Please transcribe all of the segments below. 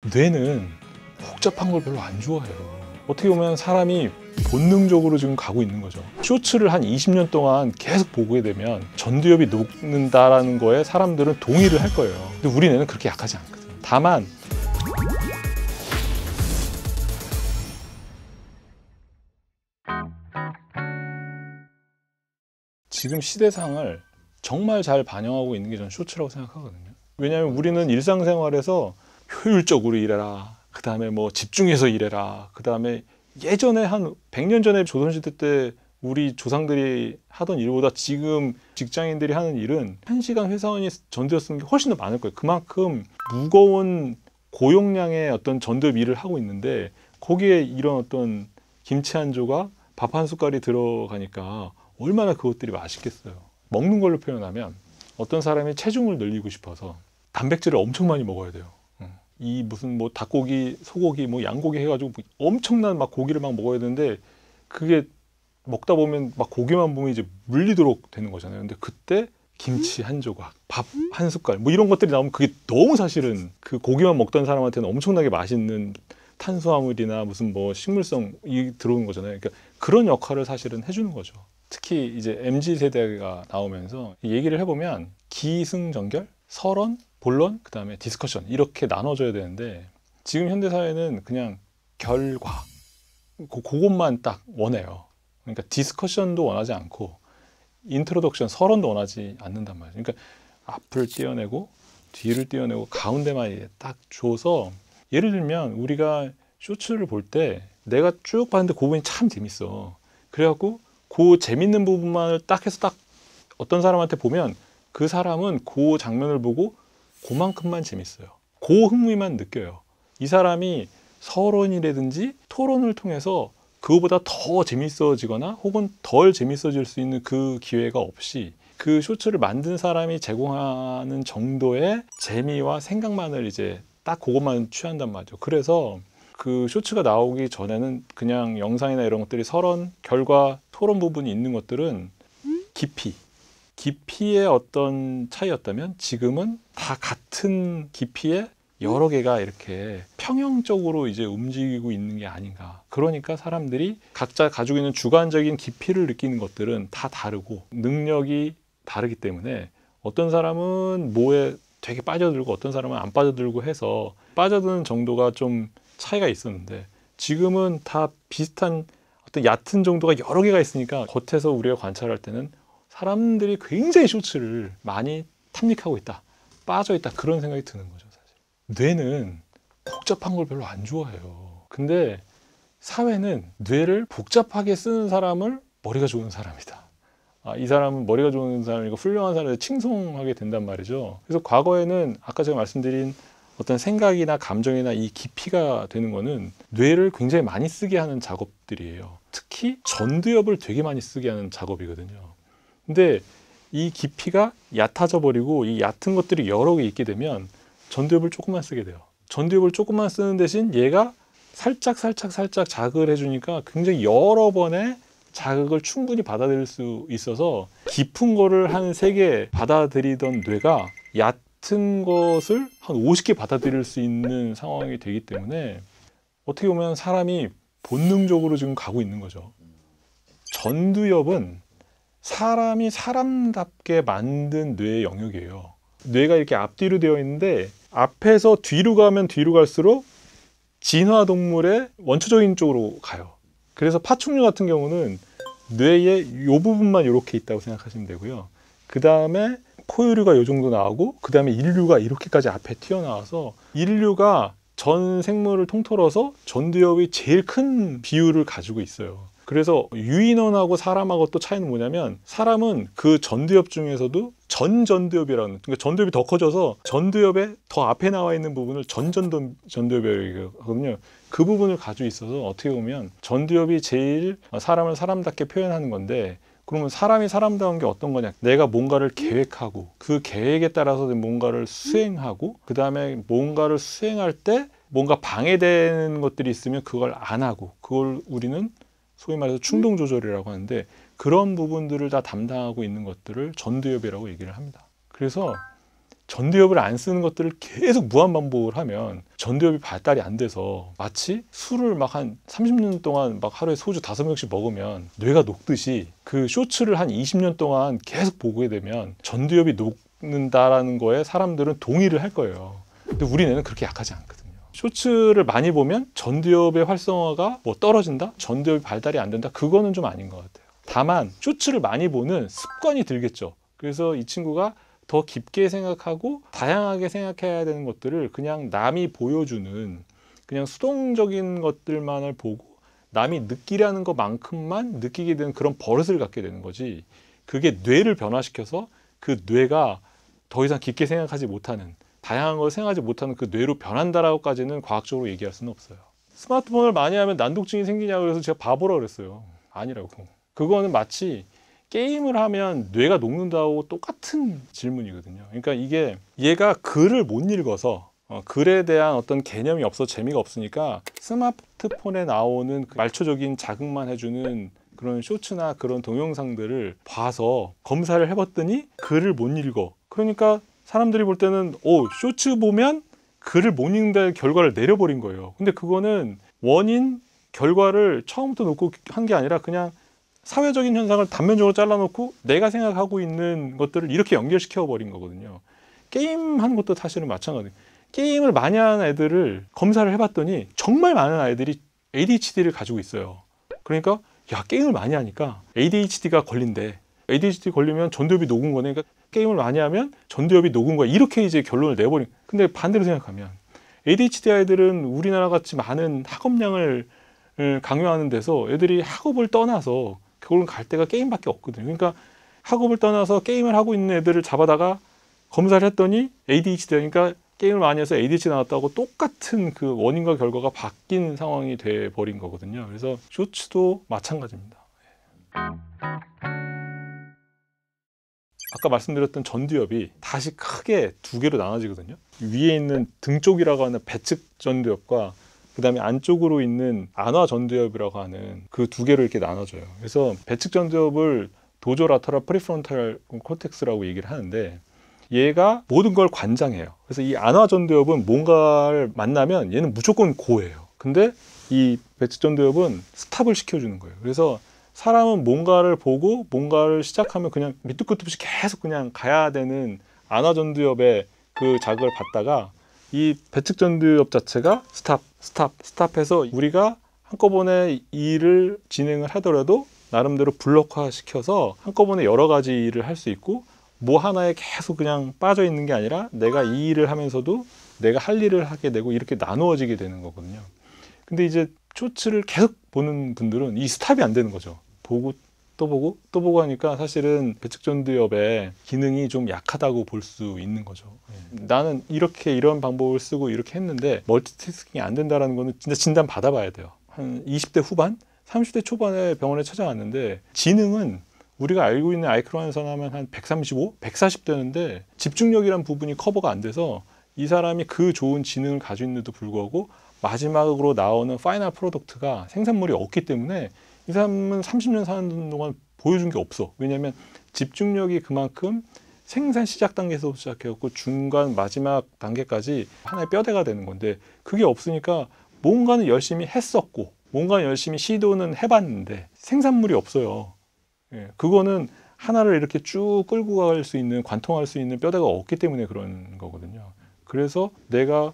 뇌는 복잡한 걸 별로 안 좋아해요. 어떻게 보면 사람이 본능적으로 지금 가고 있는 거죠. 쇼츠를 한 20년 동안 계속 보게 되면 전두엽이 녹는다라는 거에 사람들은 동의를 할 거예요. 근데 우리 뇌는 그렇게 약하지 않거든요. 다만 지금 시대상을 정말 잘 반영하고 있는 게 저는 쇼츠라고 생각하거든요. 왜냐하면 우리는 일상생활에서 효율적으로 일해라, 그 다음에 뭐 집중해서 일해라, 그 다음에 예전에 한 100년 전에 조선시대 때 우리 조상들이 하던 일보다 지금 직장인들이 하는 일은 1시간 회사원이 전두엽 쓰는 게 훨씬 더 많을 거예요. 그만큼 무거운 고용량의 어떤 전두엽 일을 하고 있는데 거기에 이런 어떤 김치 한 조각, 밥 한 숟갈이 들어가니까 얼마나 그것들이 맛있겠어요. 먹는 걸로 표현하면 어떤 사람이 체중을 늘리고 싶어서 단백질을 엄청 많이 먹어야 돼요. 이 무슨 뭐 닭고기, 소고기, 뭐 양고기 해가지고 엄청난 막 고기를 막 먹어야 되는데 그게 먹다 보면 막 고기만 보면 이제 물리도록 되는 거잖아요. 근데 그때 김치 한 조각, 밥 한 숟갈 뭐 이런 것들이 나오면 그게 너무 사실은 그 고기만 먹던 사람한테는 엄청나게 맛있는 탄수화물이나 무슨 뭐 식물성이 들어오는 거잖아요. 그러니까 그런 역할을 사실은 해주는 거죠. 특히 이제 MZ 세대가 나오면서 얘기를 해보면 기승전결, 설원, 본론, 그 다음에 디스커션 이렇게 나눠져야 되는데 지금 현대 사회는 그냥 결과 그것만 딱 원해요. 그러니까 디스커션도 원하지 않고 인트로덕션, 설원도 원하지 않는단 말이에요. 그러니까 앞을 떼어내고 뒤를 떼어내고 가운데만 딱 줘서 예를 들면 우리가 쇼츠를 볼 때 내가 쭉 봤는데 그 부분이 참 재밌어. 그래갖고 그 재밌는 부분만을 딱 해서 딱 어떤 사람한테 보면 그 사람은 그 장면을 보고 그만큼만 재밌어요. 그 흥미만 느껴요. 이 사람이 서론이라든지 토론을 통해서 그거보다 더 재밌어지거나 혹은 덜 재밌어질 수 있는 그 기회가 없이 그 쇼츠를 만든 사람이 제공하는 정도의 재미와 생각만을 이제 딱 그것만 취한단 말이죠. 그래서 그 쇼츠가 나오기 전에는 그냥 영상이나 이런 것들이 설원, 결과, 토론 부분이 있는 것들은 깊이의 어떤 차이였다면 지금은 다 같은 깊이의 여러 개가 이렇게 평형적으로 이제 움직이고 있는 게 아닌가. 그러니까 사람들이 각자 가지고 있는 주관적인 깊이를 느끼는 것들은 다 다르고 능력이 다르기 때문에 어떤 사람은 뭐에 되게 빠져들고 어떤 사람은 안 빠져들고 해서 빠져드는 정도가 좀 차이가 있었는데 지금은 다 비슷한 어떤 얕은 정도가 여러 개가 있으니까 겉에서 우리가 관찰할 때는 사람들이 굉장히 쇼츠를 많이 탐닉하고 있다, 빠져 있다 그런 생각이 드는 거죠. 사실 뇌는 복잡한 걸 별로 안 좋아해요. 근데 사회는 뇌를 복잡하게 쓰는 사람을 머리가 좋은 사람이다. 이 사람은 머리가 좋은 사람이고 훌륭한 사람을 칭송하게 된단 말이죠. 그래서 과거에는 아까 제가 말씀드린 어떤 생각이나 감정이나 이 깊이가 되는 거는 뇌를 굉장히 많이 쓰게 하는 작업들이에요. 특히 전두엽을 되게 많이 쓰게 하는 작업이거든요. 근데 이 깊이가 얕아져 버리고 이 얕은 것들이 여러 개 있게 되면 전두엽을 조금만 쓰게 돼요. 전두엽을 조금만 쓰는 대신 얘가 살짝 자극을 해주니까 굉장히 여러 번의 자극을 충분히 받아들일 수 있어서 깊은 거를 한 3개 받아들이던 뇌가 얕은 것을 한 50개 받아들일 수 있는 상황이 되기 때문에 어떻게 보면 사람이 본능적으로 지금 가고 있는 거죠. 전두엽은 사람이 사람답게 만든 뇌의 영역이에요. 뇌가 이렇게 앞뒤로 되어 있는데 앞에서 뒤로 가면 뒤로 갈수록 진화동물의 원초적인 쪽으로 가요. 그래서 파충류 같은 경우는 뇌의 이 부분만 이렇게 있다고 생각하시면 되고요. 그 다음에 포유류가 이 정도 나오고 그 다음에 인류가 이렇게까지 앞에 튀어나와서 인류가 전 생물을 통틀어서 전두엽이 제일 큰 비율을 가지고 있어요. 그래서 유인원하고 사람하고 또 차이는 뭐냐면 사람은 그 전두엽 중에서도 전두엽이라는, 그러니까 전두엽이 더 커져서 전두엽의 더 앞에 나와 있는 부분을 전두엽이라고 하거든요. 그 부분을 가지고 있어서 어떻게 보면 전두엽이 제일 사람을 사람답게 표현하는 건데 그러면 사람이 사람다운 게 어떤 거냐? 내가 뭔가를 계획하고 그 계획에 따라서 뭔가를 수행하고 그 다음에 뭔가를 수행할 때 뭔가 방해되는 것들이 있으면 그걸 안 하고 그걸 우리는 소위 말해서 충동 조절이라고 하는데 그런 부분들을 다 담당하고 있는 것들을 전두엽이라고 얘기를 합니다. 그래서 전두엽을 안 쓰는 것들을 계속 무한 반복을 하면 전두엽이 발달이 안 돼서 마치 술을 막 한 30년 동안 막 하루에 소주 5병씩 먹으면 뇌가 녹듯이 그 쇼츠를 한 20년 동안 계속 보게 되면 전두엽이 녹는다라는 거에 사람들은 동의를 할 거예요. 근데 우리 뇌는 그렇게 약하지 않거든요. 쇼츠를 많이 보면 전두엽의 활성화가 뭐 떨어진다? 전두엽이 발달이 안 된다? 그거는 좀 아닌 것 같아요. 다만 쇼츠를 많이 보는 습관이 들겠죠. 그래서 이 친구가 더 깊게 생각하고 다양하게 생각해야 되는 것들을 그냥 남이 보여주는 그냥 수동적인 것들만을 보고 남이 느끼라는 것만큼만 느끼게 되는 그런 버릇을 갖게 되는 거지, 그게 뇌를 변화시켜서 그 뇌가 더 이상 깊게 생각하지 못하는, 다양한 걸 생각하지 못하는 그 뇌로 변한다라고까지는 과학적으로 얘기할 수는 없어요. 스마트폰을 많이 하면 난독증이 생기냐고 그래서 제가 바보라 그랬어요. 아니라고. 그거는 마치 게임을 하면 뇌가 녹는다고 똑같은 질문이거든요. 그러니까 이게 얘가 글을 못 읽어서 글에 대한 어떤 개념이 없어 재미가 없으니까 스마트폰에 나오는 그 말초적인 자극만 해주는 그런 쇼츠나 그런 동영상들을 봐서 검사를 해봤더니 글을 못 읽어. 그러니까 사람들이 볼 때는 쇼츠 보면 글을 못 읽는다는 결과를 내려버린 거예요. 근데 그거는 원인, 결과를 처음부터 놓고 한 게 아니라 그냥 사회적인 현상을 단면적으로 잘라놓고 내가 생각하고 있는 것들을 이렇게 연결시켜 버린 거거든요. 게임하는 것도 사실은 마찬가지예요. 게임을 많이 하는 애들을 검사를 해봤더니 정말 많은 아이들이 ADHD를 가지고 있어요. 그러니까 야, 게임을 많이 하니까 ADHD가 걸린대. ADHD 걸리면 전두엽이 녹은 거네. 그러니까 게임을 많이 하면 전두엽이 녹은 거야. 이렇게 이제 결론을 내버린. 근데 반대로 생각하면 ADHD 아이들은 우리나라 같이 많은 학업량을 강요하는 데서 애들이 학업을 떠나서 결국은 갈 데가 게임밖에 없거든요. 그러니까 학업을 떠나서 게임을 하고 있는 애들을 잡아다가 검사를 했더니 ADHD가, 그러니까 게임을 많이 해서 ADHD 나왔다고 똑같은 그 원인과 결과가 바뀐 상황이 돼 버린 거거든요. 그래서 쇼츠도 마찬가지입니다. 아까 말씀드렸던 전두엽이 다시 크게 두 개로 나눠지거든요. 위에 있는 등 쪽이라고 하는 배측 전두엽과 그 다음에 안쪽으로 있는 안화 전두엽이라고 하는 그 두 개로 이렇게 나눠져요. 그래서 배측 전두엽을 도조라터럴 프리프론탈 코텍스라고 얘기를 하는데 얘가 모든 걸 관장해요. 그래서 이 안화 전두엽은 뭔가를 만나면 얘는 무조건 고예요. 근데 이 배측 전두엽은 스탑을 시켜주는 거예요. 그래서 사람은 뭔가를 보고 뭔가를 시작하면 그냥 밑도 끝도 없이 계속 그냥 가야 되는 안화 전두엽의 그 자극을 받다가 이 배측 전두엽 자체가 스탑해서 우리가 한꺼번에 일을 진행을 하더라도 나름대로 블록화 시켜서 한꺼번에 여러 가지 일을 할 수 있고, 뭐 하나에 계속 그냥 빠져 있는 게 아니라 내가 이 일을 하면서도 내가 할 일을 하게 되고 이렇게 나누어지게 되는 거거든요. 근데 이제 쇼츠를 계속 보는 분들은 이 스탑이 안 되는 거죠. 보고 또 보고 또 보고 하니까 사실은 배측 전두엽의 기능이 좀 약하다고 볼 수 있는 거죠. 나는 이렇게 이런 방법을 쓰고 이렇게 했는데 멀티태스킹이 안 된다는 거는 진짜 진단 받아봐야 돼요. 한 20대 후반, 30대 초반에 병원에 찾아왔는데 지능은 우리가 알고 있는 아이큐 환산하면 한 135, 140 되는데 집중력이란 부분이 커버가 안 돼서 이 사람이 그 좋은 지능을 가지고 있는데도 불구하고 마지막으로 나오는 파이널 프로덕트가 생산물이 없기 때문에 이 사람은 30년 사는 동안 보여준 게 없어. 왜냐하면 집중력이 그만큼 생산 시작 단계에서 시작해갖고 중간 마지막 단계까지 하나의 뼈대가 되는 건데 그게 없으니까 뭔가는 열심히 했었고 뭔가는 열심히 시도는 해봤는데 생산물이 없어요. 그거는 하나를 이렇게 쭉 끌고 갈 수 있는, 관통할 수 있는 뼈대가 없기 때문에 그런 거거든요. 그래서 내가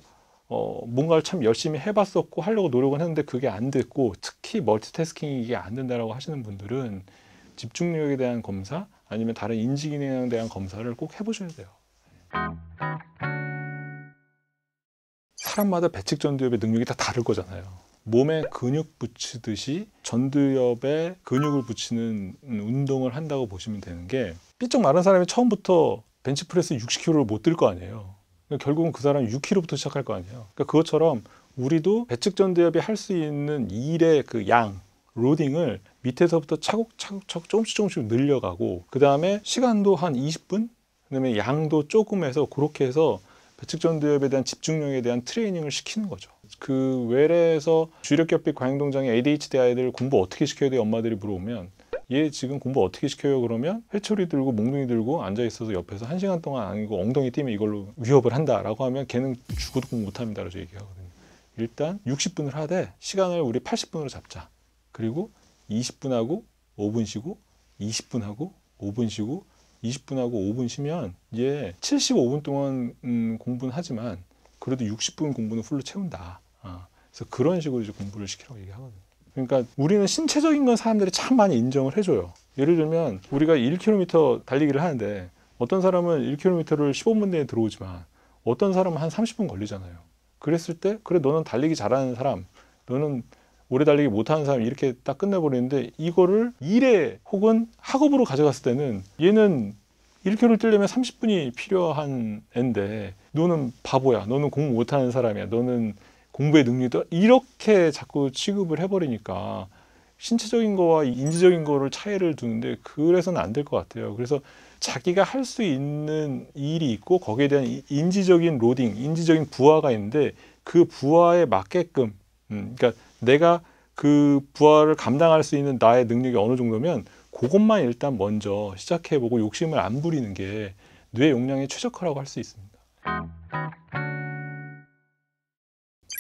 뭔가를 참 열심히 해봤었고 하려고 노력은 했는데 그게 안 됐고, 특히 멀티태스킹이 이게 안 된다라고 하시는 분들은 집중력에 대한 검사 아니면 다른 인지 기능에 대한 검사를 꼭 해보셔야 돼요. 사람마다 배측 전두엽의 능력이 다 다를 거잖아요. 몸에 근육 붙이듯이 전두엽에 근육을 붙이는 운동을 한다고 보시면 되는 게, 삐쩍 마른 사람이 처음부터 벤치프레스 60kg를 못 들 거 아니에요. 결국은 그 사람이 6kg부터 시작할 거 아니에요. 그러니까 그것처럼 우리도 배측 전두엽이 할 수 있는 일의 그 양, 로딩을 밑에서부터 차곡차곡 조금씩 늘려가고, 그 다음에 시간도 한 20분, 그 다음에 양도 조금 해서 그렇게 해서 배측 전두엽에 대한 집중력에 대한 트레이닝을 시키는 거죠. 그 외래에서 주력겹빛 과잉동장애 ADHD 아이들 공부 어떻게 시켜야 돼요? 엄마들이 물어보면 얘 지금 공부 어떻게 시켜요? 그러면 회초리 들고 몽둥이 들고 앉아있어서 옆에서 1시간 동안 아니고 엉덩이 뛰면 이걸로 위협을 한다라고 하면 걔는 죽어도 공부 못합니다 라고 얘기하거든요. 일단 60분을 하되 시간을 우리 80분으로 잡자. 그리고 20분 하고 5분 쉬고 20분 하고 5분 쉬고 20분 하고 5분 쉬면 얘 75분 동안 공부는 하지만 그래도 60분 공부는 풀로 채운다. 그래서 그런 식으로 이제 공부를 시키라고 얘기하거든요. 그러니까 우리는 신체적인 건 사람들이 참 많이 인정을 해줘요. 예를 들면 우리가 1km 달리기를 하는데 어떤 사람은 1km를 15분 내에 들어오지만 어떤 사람은 한 30분 걸리잖아요. 그랬을 때 그래 너는 달리기 잘하는 사람, 너는 오래 달리기 못하는 사람 이렇게 딱 끝내버리는데 이거를 일에 혹은 학업으로 가져갔을 때는 얘는 1km를 뛰려면 30분이 필요한 앤데 너는 바보야, 너는 공부 못하는 사람이야, 너는 공부의 능력도 이렇게 자꾸 취급을 해버리니까 신체적인 거와 인지적인 거를 차이를 두는데 그래서는 안 될 것 같아요. 그래서 자기가 할 수 있는 일이 있고 거기에 대한 인지적인 로딩, 인지적인 부하가 있는데 그 부하에 맞게끔 그러니까 내가 그 부하를 감당할 수 있는 나의 능력이 어느 정도면 그것만 일단 먼저 시작해보고 욕심을 안 부리는 게 뇌 용량에 최적화라고 할 수 있습니다.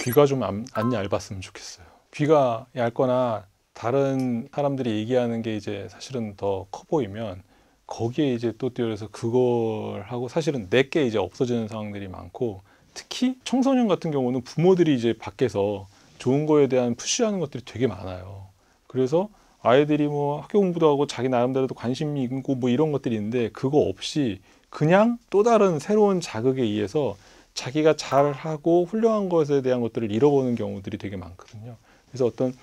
귀가 좀 안 얇았으면 좋겠어요. 귀가 얇거나 다른 사람들이 얘기하는 게 이제 사실은 더 커 보이면 거기에 이제 또 뛰어서 그걸 하고 사실은 내게 이제 없어지는 상황들이 많고 특히 청소년 같은 경우는 부모들이 이제 밖에서 좋은 거에 대한 푸시하는 것들이 되게 많아요. 그래서 아이들이 뭐 학교 공부도 하고 자기 나름대로도 관심이 있고 뭐 이런 것들이 있는데 그거 없이 그냥 또 다른 새로운 자극에 의해서 자기가 잘하고 훌륭한 것에 대한 것들을 잃어버리는 경우들이 되게 많거든요. 그래서 어떤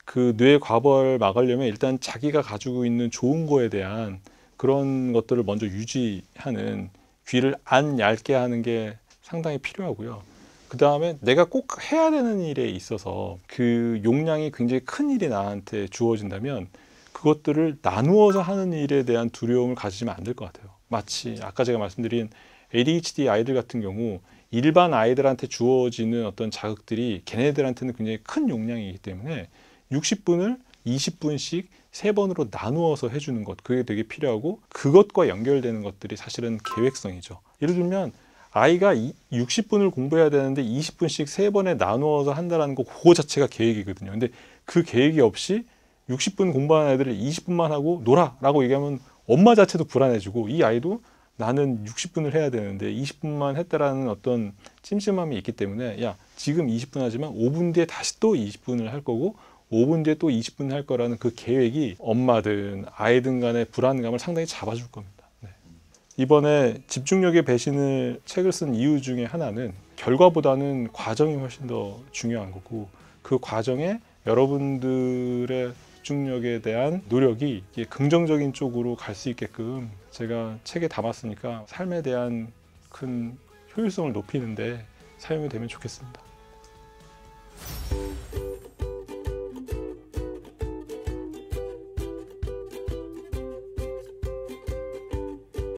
그 뇌 과부하를 막으려면 일단 자기가 가지고 있는 좋은 거에 대한 그런 것들을 먼저 유지하는 귀를 안 얇게 하는 게 상당히 필요하고요. 그 다음에 내가 꼭 해야 되는 일에 있어서 그 용량이 굉장히 큰 일이 나한테 주어진다면 그것들을 나누어서 하는 일에 대한 두려움을 가지면 안 될 것 같아요. 마치 아까 제가 말씀드린 ADHD 아이들 같은 경우 일반 아이들한테 주어지는 어떤 자극들이 걔네들한테는 굉장히 큰 용량이기 때문에 60분을 20분씩 3번으로 나누어서 해주는 것, 그게 되게 필요하고 그것과 연결되는 것들이 사실은 계획성이죠. 예를 들면 아이가 60분을 공부해야 되는데 20분씩 3번에 나누어서 한다는 거 그거 자체가 계획이거든요. 근데 그 계획이 없이 60분 공부하는 애들을 20분만 하고 놀아 라고 얘기하면 엄마 자체도 불안해지고 이 아이도 나는 60분을 해야 되는데 20분만 했다라는 어떤 찜찜함이 있기 때문에 야 지금 20분 하지만 5분 뒤에 다시 또 20분을 할 거고 5분 뒤에 또 20분 할 거라는 그 계획이 엄마든 아이든 간의 불안감을 상당히 잡아줄 겁니다. 네. 이번에 집중력의 배신을 책을 쓴 이유 중에 하나는 결과보다는 과정이 훨씬 더 중요한 거고 그 과정에 여러분들의 집중력에 대한 노력이 긍정적인 쪽으로 갈 수 있게끔 제가 책에 담았으니까 삶에 대한 큰 효율성을 높이는데 사용이 되면 좋겠습니다.